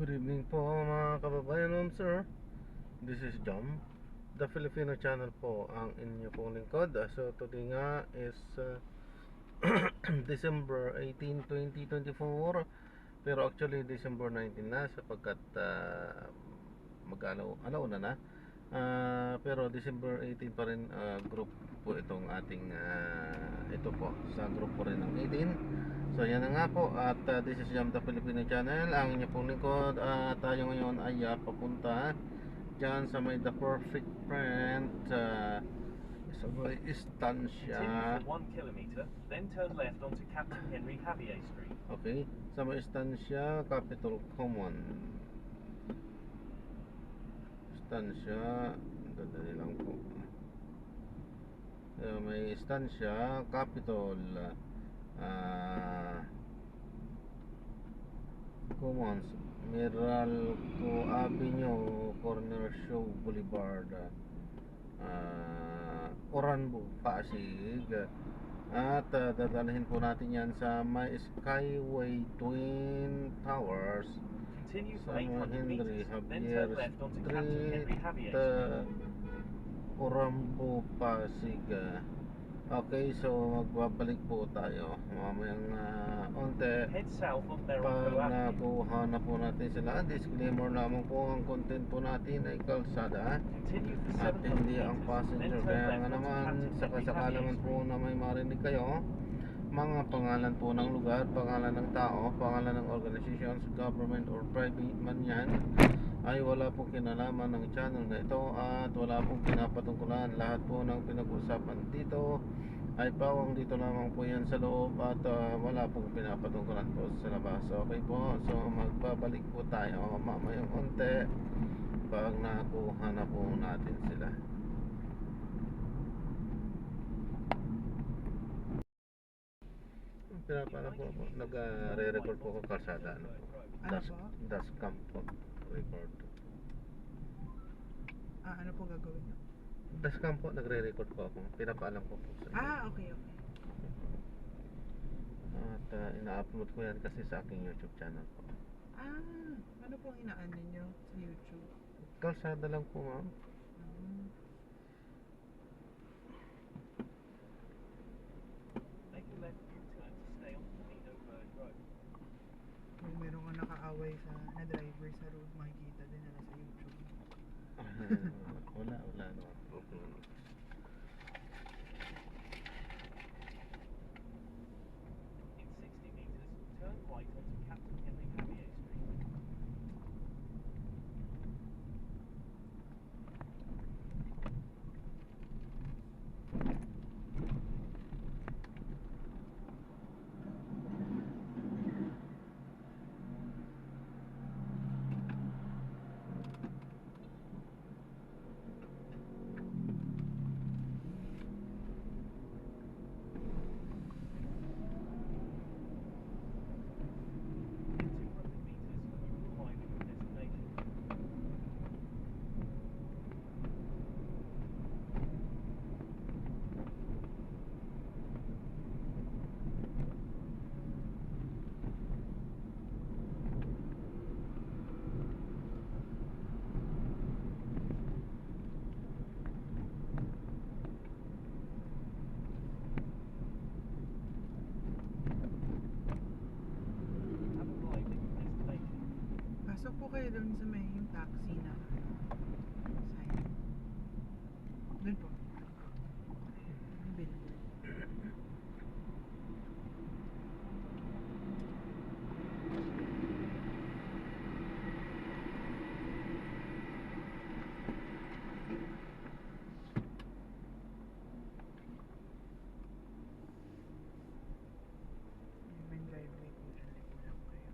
Good evening po mga kababayan, ma'am sir. This is Jom, the Filipino channel po ang inyo pong lingkod. So today nga is December 18, 2024. Pero actually December 19 na sapagkat mag-alaw na. Pero December 18 pa rin, group po itong ating ito po sa group po rin ng 18. So yan na nga po, at this is Jam the Filipino channel, ang inyo pong lingkod. Tayo ngayon ay papunta dyan sa may The Perfect Friend sa may Estancia. Continue for 1 kilometer, then turn left onto Captain Henry Javier Street. Okay, sa may Estancia, Capitol Common. Estancia, dadali lang po. May Estancia, Capitol Commons, Meralco Avenue, Corner Show Boulevard, Oranbo, Pasig. At dadalhin po natin yan sa may Skyway Twin Towers Continue sa for may 800 Henry meters, then Javier turn left onto Captain Henry Javier Street, Street. Orambo, Pasig. Okay, so magbabalik po tayo mamayang onte. Head south of Pag Meralco Avenue. nakuha na po natin sila, disclaimer lamang po, ang content po natin ay kalsada Continue for at 700 hindi ang meters, passenger. then turn Kaya left nga onto naman, Captain Henry sakasakala Javier naman po Street. na may marinig kayo, mga pangalan po ng lugar, pangalan ng tao, pangalan ng organizations, government or private man yan, ay wala pong kinalaman ng channel na ito at wala pong pinapatungkulan. Lahat po ng pinag-usapan dito ay pawang dito lamang po yan sa loob at wala pong pinapatungkulan po sa labas. Okay po, so magbabalik po tayo mamayang konti pag nakuha na po natin sila. Pinapala po ako, nag-re-record po ako kalsada. Ano po? Dashcam po, record. Ano po gagawin niyo? Dashcam po, nagre-record po ako. Pinapaalam ko po sa inyo. Okay. At ina-upload ko yan kasi sa aking YouTube channel po. Ano pong inaano niyo sa YouTube? Kalsada lang po, ma'am. Make a left U-turn to stay on Camino Bird Road. Kung meron ka nakaaway na driver sa road, makikita din nila sa YouTube. Wala naman po. In 60 meters, turn right onto Captain Henry Javier Street. In 200 meters, you will arrive at your destination. You have arrived at your destination. Pasok po kayo doon sa may yung taxi na sign. Doon po. Billboard. May driveway po dyan. Lipo lang kayo.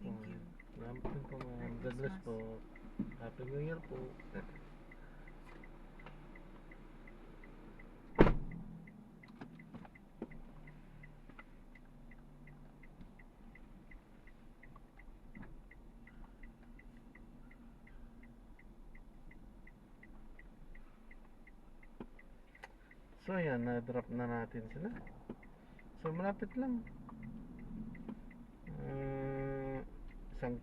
Thank you. Salamat din po, ma'am. God bless po. Happy New Year po. So ayan, na-drop na natin sila. So malapit lang. Isang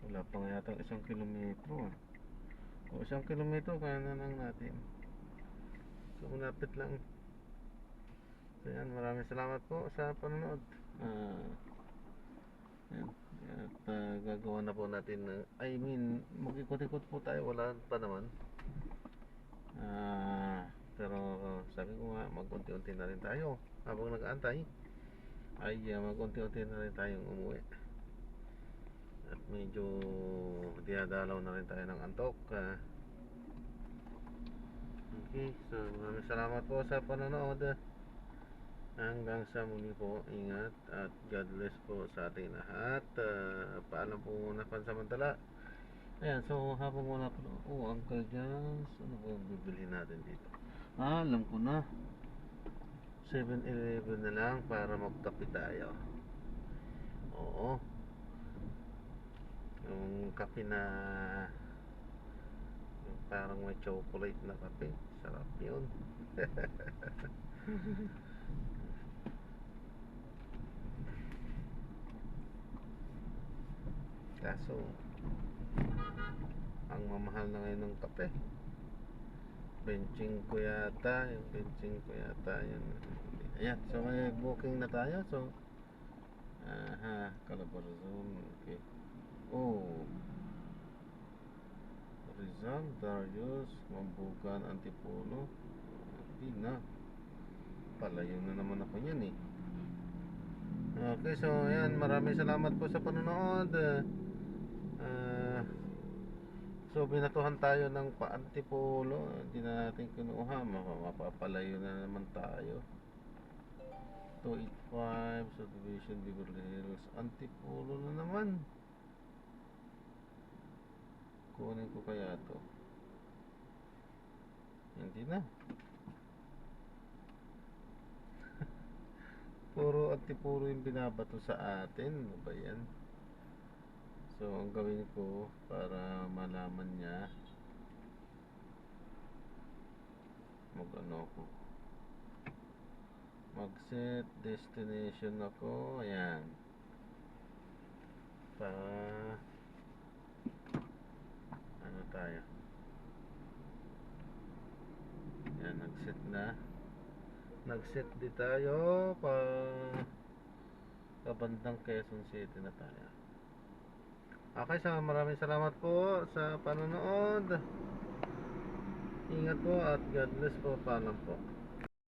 wala pa nga yata 1 kilometro o 1 kilometro kaya na lang natin. So malapit lang. So yan, maraming salamat po sa panonood. Yan. At gagawa na po natin mag-ikot-ikot po tayo, wala pa naman. Pero sabi ko nga, mag-unti-unti na rin tayo habang nag-aantay. Ay mag-unti-unti na rin tayong umuwi. At medyo diadalaw na rin tayo ng antok. Okay, so maraming salamat po sa panonood. Hanggang sa muli po, ingat at God bless po sa ating lahat. Paalam po muna pansamantala. Ayan, so habang wala po, Uncle Jans, ano po bibilhin natin dito? Alam ko na, 7-Eleven na lang para magkape tayo. Oo, yung kape na yung parang may chocolate na kape, sarap yun. Kaso ang mamahal na ngayon ng kape, 25 yata, yung 25 yata yun. Ayan, so may booking na tayo. So Calabarzon, okay. Rizal, Darius, Mambukan, Antipolo. Hindi na, palayo na naman ako yan eh. Okay, so ayan, maraming salamat po sa panonood. So binatuhan tayo ng pa-Antipolo, hindi na natin kinuha, mapapalayo na naman tayo. 285 Subdivision, Beverly Hills, Antipolo na naman. Kunin ko kaya to? Hindi na. Puro Antipolo yung binabato sa atin. Ano ba yan? So ang gawin ko para malaman niya, mag-set destination ako. Ayan, ano tayo. Ayan, nag-set di tayo kabandang Quezon City na tayo. Okay, so maraming salamat po sa panonood. Ingat po at God bless po. Paalam po.